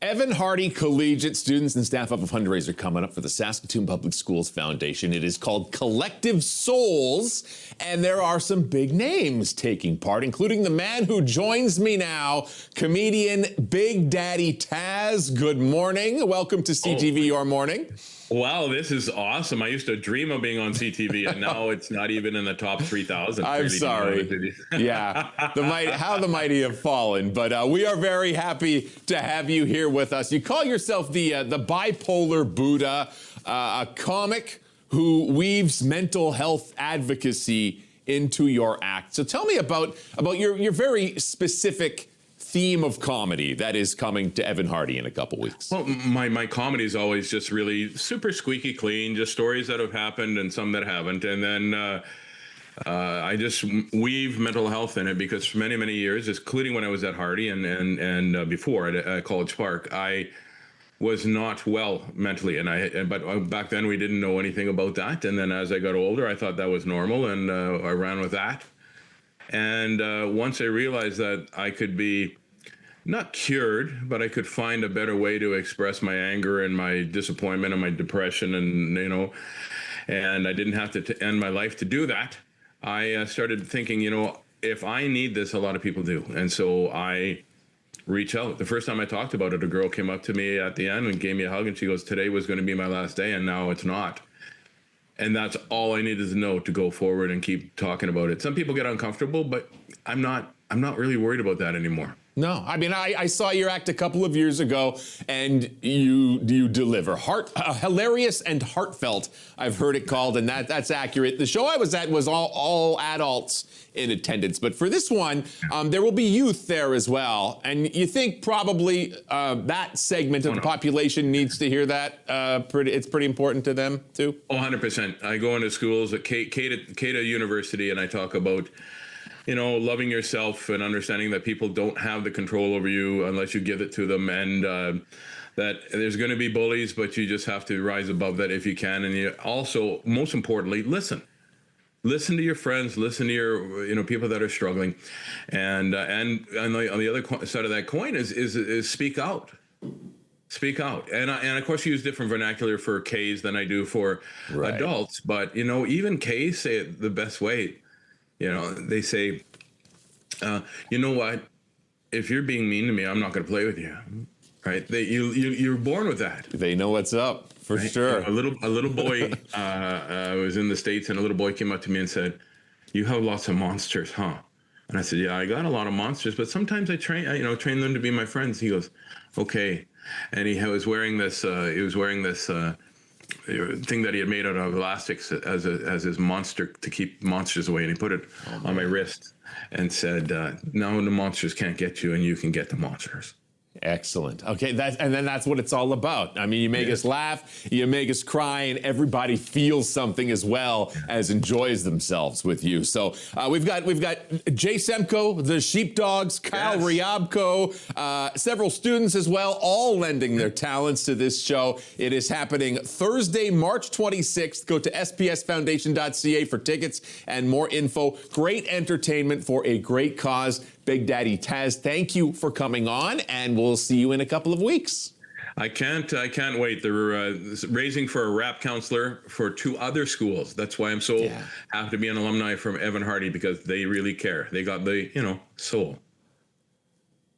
Evan Hardy Collegiate students and staff have a fundraiser coming up for the Saskatoon Public Schools Foundation. It is called Collective Souls, and there are some big names taking part, including the man who joins me now, comedian Big Daddy Tazz. Good morning. Welcome to CTV Your Morning. Wow, this is awesome. I used to dream of being on CTV, and now it's not even in the top 3,000. I'm sorry. Yeah, how the mighty have fallen. But we are very happy to have you here with us. You call yourself the bipolar Buddha, a comic who weaves mental health advocacy into your act. So tell me about your very specific theme of comedy that is coming to Evan Hardy in a couple weeks. Well, my comedy is always just really super squeaky clean, just stories that have happened and some that haven't. And then I just weave mental health in it because for many, many years, including when I was at Hardy and before at College Park, I was not well mentally. But back then we didn't know anything about that. And then as I got older, I thought that was normal, and I ran with that. And once I realized that I could be not cured, but I could find a better way to express my anger and my disappointment and my depression, and and I didn't have to end my life to do that. I started thinking, if I need this, a lot of people do, and so I reach out. The first time I talked about it, a girl came up to me at the end and gave me a hug, and she goes, "Today was going to be my last day, and now it's not." And that's all I needed to know to go forward and keep talking about it. Some people get uncomfortable, but I'm not really worried about that anymore. No, I mean, I saw your act a couple of years ago, and you deliver hilarious and heartfelt, I've heard it called, and that's accurate. The show I was at was all adults in attendance, but for this one, there will be youth there as well. And you think probably that segment of the population needs to hear that? It's pretty important to them too? Oh, 100%. I go into schools at Cada University, and I talk about loving yourself and understanding that people don't have the control over you unless you give it to them, and that there's going to be bullies, but you just have to rise above that if you can. And you also, most importantly, listen to your friends, listen to your people that are struggling, and on the other side of that coin is speak out. Speak out. And of course, I use different vernacular for Ks than I do for adults, but even Ks say it the best way. They say, you know what? If you're being mean to me, I'm not going to play with you. Right? You're born with that. They know what's up for sure. A little boy was in the States, and a little boy came up to me and said, "You have lots of monsters, huh?" And I said, "Yeah, I got a lot of monsters, but sometimes I train them to be my friends." He goes, "Okay," and he was wearing this. Thing that he had made out of elastics as his monster to keep monsters away, and he put it on my wrist and said, "Now the monsters can't get you, and you can get the monsters." Excellent. Okay, and then that's what it's all about. I mean, you make us laugh, you make us cry, and everybody feels something as well as enjoys themselves with you. So we've got Jay Semko, the Sheepdogs, Kyle Ryabko, several students as well, all lending their talents to this show. It is happening Thursday, March 26th. Go to spsfoundation.ca for tickets and more info. Great entertainment for a great cause. Big Daddy Tazz, thank you for coming on, and we'll see you in a couple of weeks. I can't wait. They're raising for a rap counselor for 2 other schools. That's why I'm so happy to be an alumni from Evan Hardy, because they really care. They got the soul.